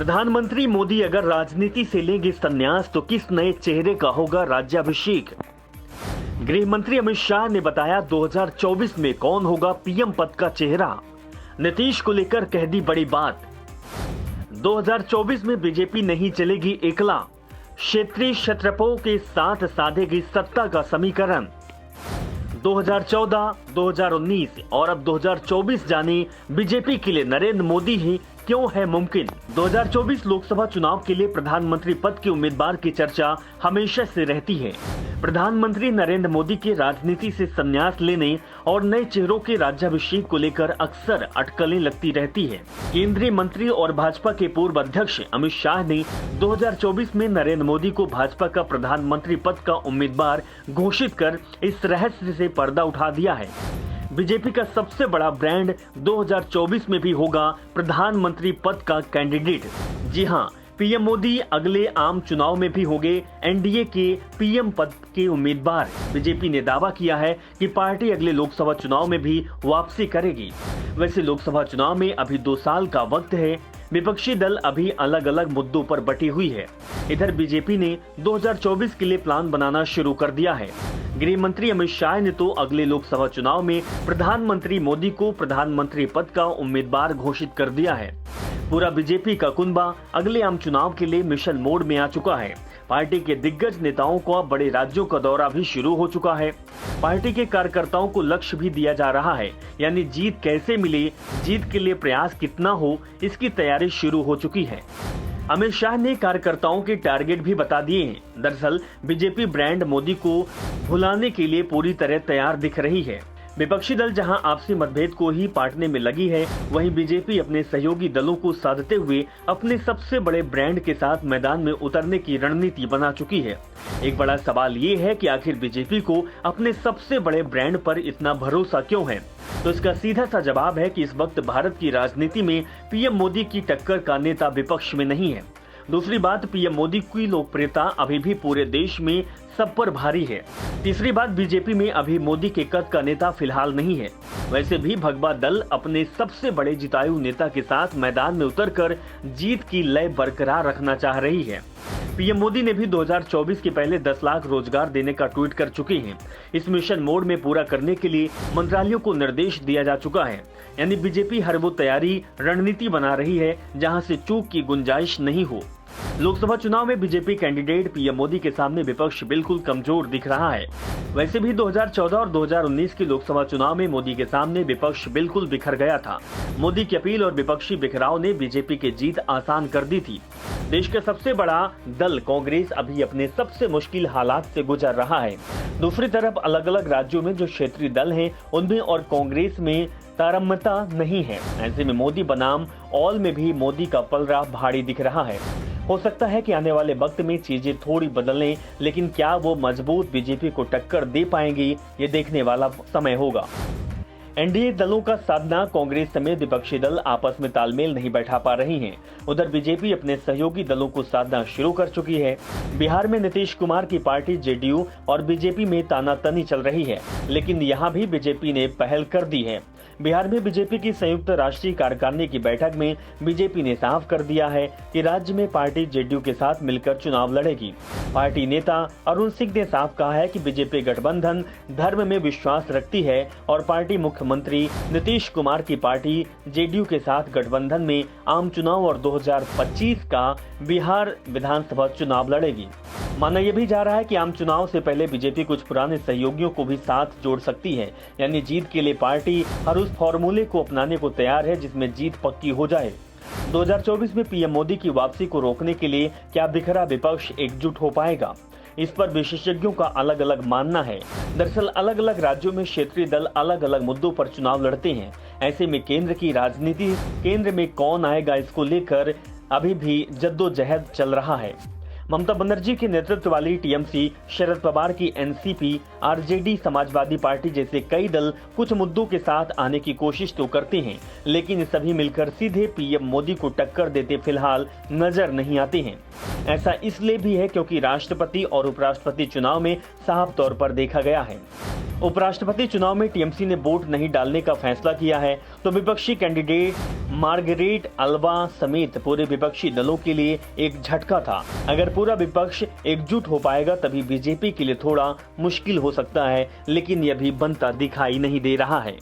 प्रधानमंत्री मोदी अगर राजनीति से लेंगे संन्यास तो किस नए चेहरे का होगा राज्याभिषेक। गृह मंत्री अमित शाह ने बताया 2024 में कौन होगा पीएम पद का चेहरा। नीतीश को लेकर कह दी बड़ी बात। 2024 में बीजेपी नहीं चलेगी एकला, क्षेत्रीय क्षत्रपों के साथ साधेगी सत्ता का समीकरण। 2014, 2019 और अब 2024 जाने बीजेपी के लिए नरेंद्र मोदी ही क्यों है मुमकिन। 2024 लोकसभा चुनाव के लिए प्रधानमंत्री पद के उम्मीदवार की चर्चा हमेशा से रहती है। प्रधानमंत्री नरेंद्र मोदी के राजनीति से संन्यास लेने और नए चेहरों के राज्याभिषेक को लेकर अक्सर अटकलें लगती रहती है। केंद्रीय मंत्री और भाजपा के पूर्व अध्यक्ष अमित शाह ने 2024 में नरेंद्र मोदी को भाजपा का प्रधानमंत्री पद का उम्मीदवार घोषित कर इस रहस्य से पर्दा उठा दिया है। बीजेपी का सबसे बड़ा ब्रांड 2024 में भी होगा प्रधानमंत्री पद का कैंडिडेट। जी हां, पीएम मोदी अगले आम चुनाव में भी होंगे एनडीए के पीएम पद के उम्मीदवार। बीजेपी ने दावा किया है कि पार्टी अगले लोकसभा चुनाव में भी वापसी करेगी। वैसे लोकसभा चुनाव में अभी 2 साल का वक्त है। विपक्षी दल अभी अलग अलग मुद्दों पर बटी हुई है। इधर बीजेपी ने 2024 के लिए प्लान बनाना शुरू कर दिया है। गृह मंत्री अमित शाह ने तो अगले लोकसभा चुनाव में प्रधानमंत्री मोदी को प्रधानमंत्री पद का उम्मीदवार घोषित कर दिया है। पूरा बीजेपी का कुनबा अगले आम चुनाव के लिए मिशन मोड में आ चुका है। पार्टी के दिग्गज नेताओं को बड़े राज्यों का दौरा भी शुरू हो चुका है। पार्टी के कार्यकर्ताओं को लक्ष्य भी दिया जा रहा है, यानी जीत कैसे मिले, जीत के लिए प्रयास कितना हो, इसकी तैयारी शुरू हो चुकी है। अमित शाह ने कार्यकर्ताओं के टारगेट भी बता दिए हैं। दरअसल बीजेपी ब्रांड मोदी को भुलाने के लिए पूरी तरह तैयार दिख रही है। विपक्षी दल जहां आपसी मतभेद को ही पाटने में लगी है, वहीं बीजेपी अपने सहयोगी दलों को साधते हुए अपने सबसे बड़े ब्रांड के साथ मैदान में उतरने की रणनीति बना चुकी है। एक बड़ा सवाल ये है कि आखिर बीजेपी को अपने सबसे बड़े ब्रांड पर इतना भरोसा क्यों है। तो इसका सीधा सा जवाब है कि इस वक्त भारत की राजनीति में पीएम मोदी की टक्कर का नेता विपक्ष में नहीं है। दूसरी बात, पीएम मोदी की लोकप्रियता अभी भी पूरे देश में सब पर भारी है। तीसरी बात, बीजेपी में अभी मोदी के कद का नेता फिलहाल नहीं है। वैसे भी भगवा दल अपने सबसे बड़े जितायु नेता के साथ मैदान में उतरकर जीत की लय बरकरार रखना चाह रही है। पीएम मोदी ने भी 2024 के पहले 10 लाख रोजगार देने का ट्वीट कर चुके हैं। इस मिशन मोड में पूरा करने के लिए मंत्रालयों को निर्देश दिया जा चुका है। यानी बीजेपी हर वो तैयारी रणनीति बना रही है जहां से चूक की गुंजाइश नहीं हो। लोकसभा चुनाव में बीजेपी कैंडिडेट पीएम मोदी के सामने विपक्ष बिल्कुल कमजोर दिख रहा है। वैसे भी 2014 और 2019 के लोकसभा चुनाव में मोदी के सामने विपक्ष बिल्कुल बिखर गया था। मोदी की अपील और विपक्षी बिखराव ने बीजेपी की जीत आसान कर दी थी। देश का सबसे बड़ा दल कांग्रेस अभी अपने सबसे मुश्किल हालात से गुजर रहा है। दूसरी तरफ अलग अलग राज्यों में जो क्षेत्रीय दल हैं, उनमें और कांग्रेस में तारतम्य नहीं है। ऐसे में मोदी बनाम ऑल में भी मोदी का पलड़ा भारी दिख रहा है। हो सकता है कि आने वाले वक्त में चीजें थोड़ी बदलें, लेकिन क्या वो मजबूत बीजेपी को टक्कर दे पाएंगी, ये देखने वाला समय होगा। एनडीए दलों का साधना कांग्रेस समेत विपक्षी दल आपस में तालमेल नहीं बैठा पा रही हैं। उधर बीजेपी अपने सहयोगी दलों को साधना शुरू कर चुकी है। बिहार में नीतीश कुमार की पार्टी जेडीयू और बीजेपी में तानातनी चल रही है, लेकिन यहाँ भी बीजेपी ने पहल कर दी है। बिहार में बीजेपी की संयुक्त राष्ट्रीय कार्यकारिणी की बैठक में बीजेपी ने साफ कर दिया है कि राज्य में पार्टी जेडीयू के साथ मिलकर चुनाव लड़ेगी। पार्टी नेता अरुण सिंह ने साफ कहा है कि बीजेपी गठबंधन धर्म में विश्वास रखती है और पार्टी मुख्यमंत्री नीतीश कुमार की पार्टी जेडीयू के साथ गठबंधन में आम चुनाव और 2025 का बिहार विधानसभा चुनाव लड़ेगी। माना यह भी जा रहा है कि आम चुनाव से पहले बीजेपी कुछ पुराने सहयोगियों को भी साथ जोड़ सकती है। यानी जीत के लिए पार्टी हर उस फॉर्मूले को अपनाने को तैयार है जिसमें जीत पक्की हो जाए। 2024 में पीएम मोदी की वापसी को रोकने के लिए क्या बिखरा विपक्ष एकजुट हो पाएगा, इस पर विशेषज्ञों का अलग अलग मानना है। दरअसल अलग अलग राज्यों में क्षेत्रीय दल अलग अलग मुद्दों पर चुनाव लड़ते हैं। ऐसे में केंद्र की राजनीति, केंद्र में कौन आएगा, इसको लेकर अभी भी जद्दोजहद चल रहा है। ममता बनर्जी के नेतृत्व वाली टीएमसी, शरद पवार की एनसीपी, आरजेडी, समाजवादी पार्टी जैसे कई दल कुछ मुद्दों के साथ आने की कोशिश तो करते हैं, लेकिन सभी मिलकर सीधे पीएम मोदी को टक्कर देते फिलहाल नजर नहीं आते हैं। ऐसा इसलिए भी है क्योंकि राष्ट्रपति और उपराष्ट्रपति चुनाव में साफ तौर पर देखा गया है। उपराष्ट्रपति चुनाव में टीएमसी ने वोट नहीं डालने का फैसला किया है तो विपक्षी कैंडिडेट मार्गरेट अल्वा समेत पूरे विपक्षी दलों के लिए एक झटका था। अगर पूरा विपक्ष एकजुट हो पाएगा तभी बीजेपी के लिए थोड़ा मुश्किल हो सकता है, लेकिन यह भी बनता दिखाई नहीं दे रहा है।